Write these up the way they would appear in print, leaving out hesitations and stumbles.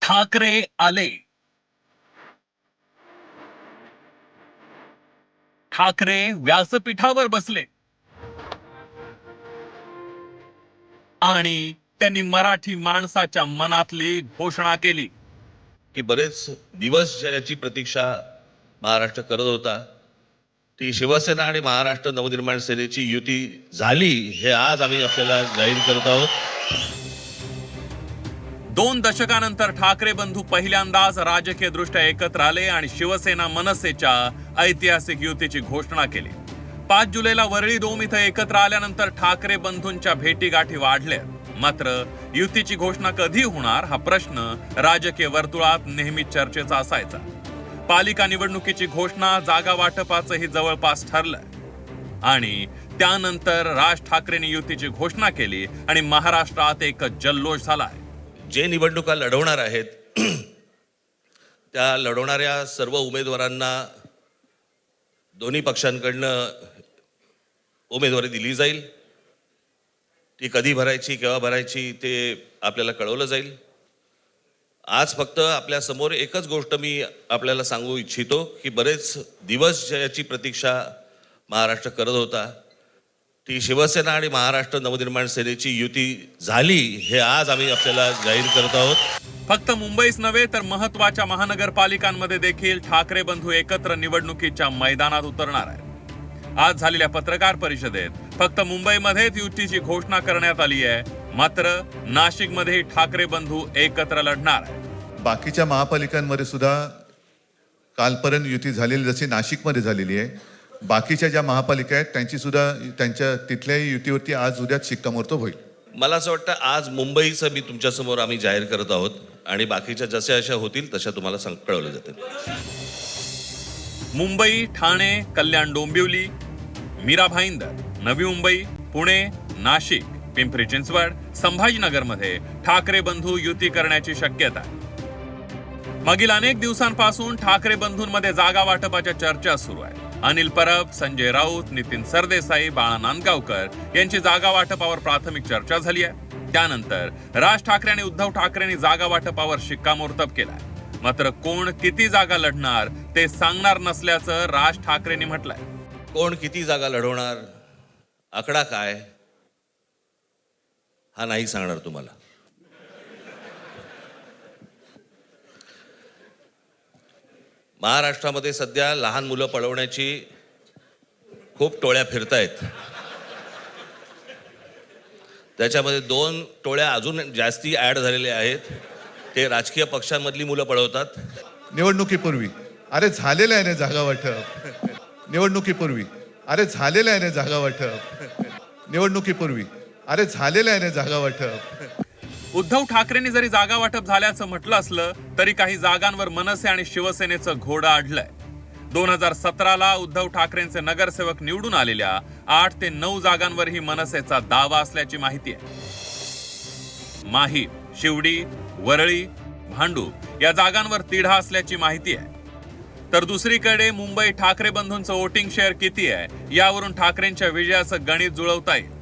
ठाकरे आले. ठाकरे व्यासपीठावर बसले आणि त्यांनी मराठी माणसाच्या मनातली घोषणा केली की बरेच दिवस ज्याची प्रतीक्षा महाराष्ट्र करत होता ती शिवसेना आणि महाराष्ट्र नवनिर्माण सेनेची युती झाली हे आज आम्ही आपल्याला जाहीर करत आहोत. 2 दशकानंतर ठाकरे बंधू पहिल्यांदाच राजकीय दृष्ट्या एकत्र आले आणि शिवसेना मनसेच्या ऐतिहासिक युतीची घोषणा केली. 5 जुलैला वरळी डोम इथं एकत्र आल्यानंतर ठाकरे बंधूंच्या भेटीगाठी वाढल्या. मात्र युतीची घोषणा कधी होणार हा प्रश्न राजकीय वर्तुळात नेहमी चर्चेचा असायचा. पालिका निवडणुकीची घोषणा, जागा वाटपाचंही जवळपास ठरलं आणि त्यानंतर राज ठाकरेंनी युतीची घोषणा केली आणि महाराष्ट्रात एक जल्लोष झालाय. जे निवडणुका लढवणार आहेत त्या लढवणाऱ्या सर्व उमेदवारांना दोन्ही पक्षांकडनं उमेदवारी दिली जाईल. ती कधी भरायची, केव्हा भरायची ते आपल्याला कळवलं जाईल. आज फक्त आपल्या समोर एकच गोष्ट मी आपल्याला सांगू इच्छितो की बरेच दिवस ज्याची प्रतीक्षा महाराष्ट्र करत होता ती शिवसेना आणि महाराष्ट्र नवनिर्माण सेनेची युती झाली हे आज आम्ही आपल्याला जाहीर करत आहोत. फक्त मुंबईच नव्हे तर महत्वाच्या महानगरपालिकांमध्ये देखील ठाकरे बंधू एकत्र निवडणुकीच्या मैदानात उतरणार आहे. आज झालेल्या पत्रकार परिषदेत फक्त मुंबईमध्येच युतीची घोषणा करण्यात आली आहे. मात्र नाशिकमध्ये ठाकरे बंधू एकत्र लढणार आहे. बाकीच्या महापालिकांमध्ये सुद्धा कालपर्यंत युती झालेली जशी नाशिकमध्ये झालेली आहे, बाकीच्या ज्या महापालिका आहेत त्यांची सुद्धा त्यांच्या तिथल्याही युतीवरती आज उद्याच शिक्कामोर्तब होईल. मला असं वाटतं आज मुंबईचं मी तुमच्यासमोर आम्ही जाहीर करत आहोत आणि बाकीच्या जशा अशा होतील तशा तुम्हाला कळवलं जातील. मुंबई, ठाणे, कल्याण डोंबिवली, मीरा भाईंदर, नवी मुंबई, पुणे, नाशिक, पिंपरी चिंचवड, संभाजीनगरमध्ये ठाकरे बंधू युती करण्याची शक्यता आहे. मागील अनेक दिवसांपासून ठाकरे बंधूंमध्ये जागा वाटपाच्या चर्चा सुरू आहेत. अनिल परब, संजय राऊत, नितीन सरदेसाई, बाळा नांदगावकर यांची जागा वाटपावर प्राथमिक चर्चा झाली आहे. त्यानंतर राज ठाकरे आणि उद्धव ठाकरेंनी जागा वाटपावर शिक्कामोर्तब केलाय. मात्र कोण किती जागा लढणार ते सांगणार नसल्याचं राज ठाकरेंनी म्हटलंय. कोण किती जागा लढवणार, आकडा काय हा नाही सांगणार तुम्हाला. महाराष्ट्रामध्ये सध्या लहान मुलं पळवण्याची खूप टोळ्या फिरतायत. त्याच्यामध्ये 2 टोळ्या अजून जास्ती ऍड झालेल्या आहेत. ते राजकीय पक्षांमधली मुलं पळवतात. निवडणुकीपूर्वी अरे झालेलं आहे ना जागा वाटप. निवडणुकीपूर्वी अरे झालेलं आहे ना जागा वाटप. निवडणुकीपूर्वी अरे झालेलं आहे ना जागा वाटप. उद्धव ठाकरेंनी जरी जागा वाटप झाल्याचं म्हटलं असलं तरी काही जागांवर मनसे आणि शिवसेनेचं घोडं अडलंय. 2017ला उद्धव ठाकरेंचे नगरसेवक निवडून आलेल्या 8 ते 9 जागांवरही मनसेचा दावा असल्याची माहिती आहे. माहीम, शिवडी, वरळी, भांडूप या जागांवर तिढा असल्याची माहिती आहे. तर दुसरीकडे मुंबई ठाकरे बंधूंचं वोटिंग शेअर किती आहे यावरून ठाकरेंच्या विजयाचं गणित जुळवता येईल.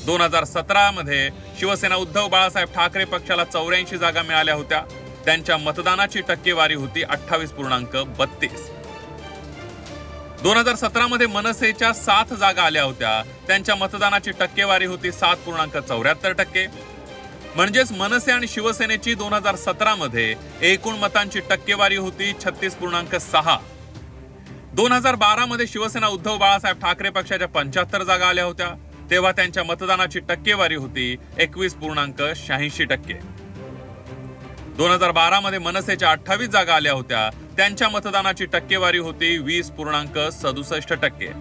2017 मध्ये शिवसेना उद्धव बाळासाहेब ठाकरे पक्षाला 84 जागा मिळाल्या होत्या. त्यांच्या मतदानाची टक्केवारी होती 28.32. 2017 मध्ये मनसेच्या 7 जागा आल्या होत्या. त्यांच्या मतदानाची टक्केवारी होती 7.74%. म्हणजेच मनसे आणि शिवसेनेची 2017 मध्ये एकूण मतांची टक्केवारी होती 36.6. 2012 मध्ये शिवसेना उद्धव बाळासाहेब ठाकरे पक्षाच्या 75 जागा आल्या होत्या. तेव्हा त्यांच्या मतदानाची टक्केवारी होती 21.86%. 2012 मध्ये मनसेच्या 28 जागा आल्या होत्या. त्यांच्या मतदानाची टक्केवारी होती 20.67%.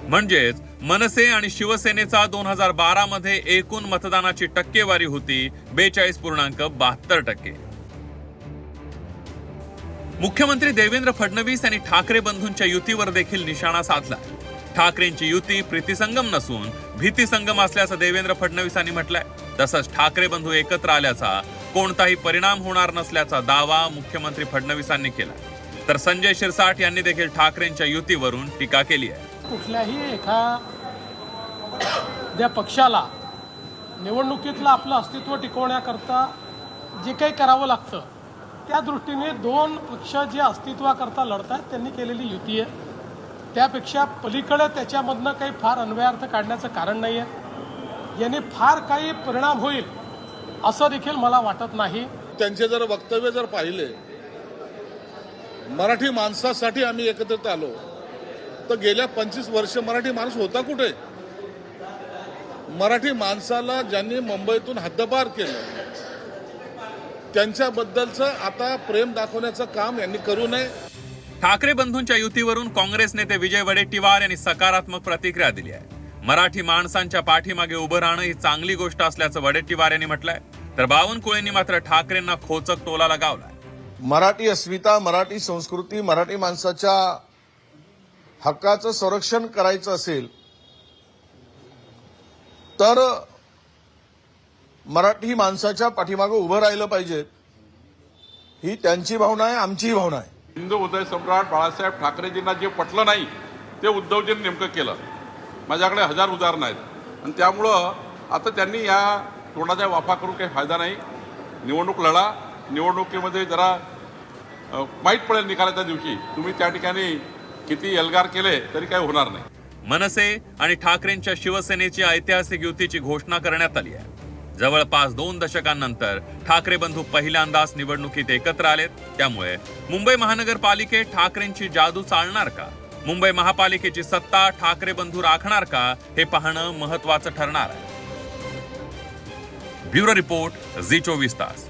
म्हणजेच मनसे आणि शिवसेनेचा 2012 मध्ये एकूण मतदानाची टक्केवारी होती 42.72%. मुख्यमंत्री देवेंद्र फडणवीस यांनी ठाकरे बंधूंच्या युतीवर देखील निशाणा साधला. ठाकरेंची युती प्रीतिसंगम नसून भीतिसंगम असल्याचं देवेंद्र फडणवीसांनी म्हटलंय. तसंच ठाकरे बंधू एकत्र आल्याचा कोणताही परिणाम होणार नसल्याचा दावा मुख्यमंत्री फडणवीसांनी केला. तर संजय शिरसाट यांनी देखील ठाकरेंच्या युतीवरून टीका केली आहे. कुठल्याही एखाद्या पक्षाला निवडणुकीतलं आपलं अस्तित्व टिकवण्याकरता जे काही करावं लागतं त्या दृष्टीने दोन पक्ष जे अस्तित्वाकरता लढत आहेत त्यांनी केलेली युती आहे. त्यापेक्षा पलीकडे त्याच्यामधनं काही फार अन्वयार्थ काढण्याचं कारण नाही आहे. याने फार काही परिणाम होईल असं देखील मला वाटत नाही. त्यांचे जर वक्तव्य जर पाहिले, मराठी माणसासाठी आम्ही एकत्रित आलो, तर गेल्या 25 वर्ष मराठी माणूस होता कुठे? मराठी माणसाला ज्यांनी मुंबईतून हद्दपार केलं त्यांच्याबद्दलचं आता प्रेम दाखवण्याचं काम यांनी करू नये. ठाकरे बंधूंच्या युतीवरून काँग्रेस नेते विजय वडेट्टीवार यांनी सकारात्मक प्रतिक्रिया दिली आहे. मराठी माणसांच्या पाठीमागे उभं राहणं ही चांगली गोष्ट असल्याचं वडेट्टीवार यांनी म्हटलंय. तर बावनकुळेंनी मात्र ठाकरेंना खोचक टोला लगावलाय. मराठी अस्मिता, मराठी संस्कृती, मराठी माणसाच्या हक्काचं संरक्षण करायचं असेल तर मराठी माणसाच्या पाठीमागे उभं राहिलं पाहिजे. ही त्यांची भावना आहे, आमचीही भावना आहे. हिंदू उदय सम्राट बाळासाहेब ठाकरेजींना जे पटलं नाही ते उद्धवजींनी नेमकं केलं. माझ्याकडे 1000 उदाहरणं आहेत आणि त्यामुळं आता त्यांनी या तोंडाच्या वाफा करून काही फायदा नाही. निवडणूक लढा, निवडणुकीमध्ये जरा माहीत पडेल निकालाच्या दिवशी. तुम्ही त्या ठिकाणी किती एल्गार केले तरी काही होणार नाही. मनसे आणि ठाकरेंच्या शिवसेनेची ऐतिहासिक युतीची घोषणा करण्यात आली आहे. जवळपास 2 दशकांनंतर ठाकरे बंधू पहिल्यांदाच निवडणुकीत एकत्र आलेत. त्यामुळे मुंबई महानगरपालिकेत ठाकरेंची जादू चालणार का? मुंबई महापालिकेची सत्ता ठाकरे बंधू राखणार का? हे पाहणं महत्त्वाचं ठरणार आहे. ब्युरो रिपोर्ट, झी 24 तास.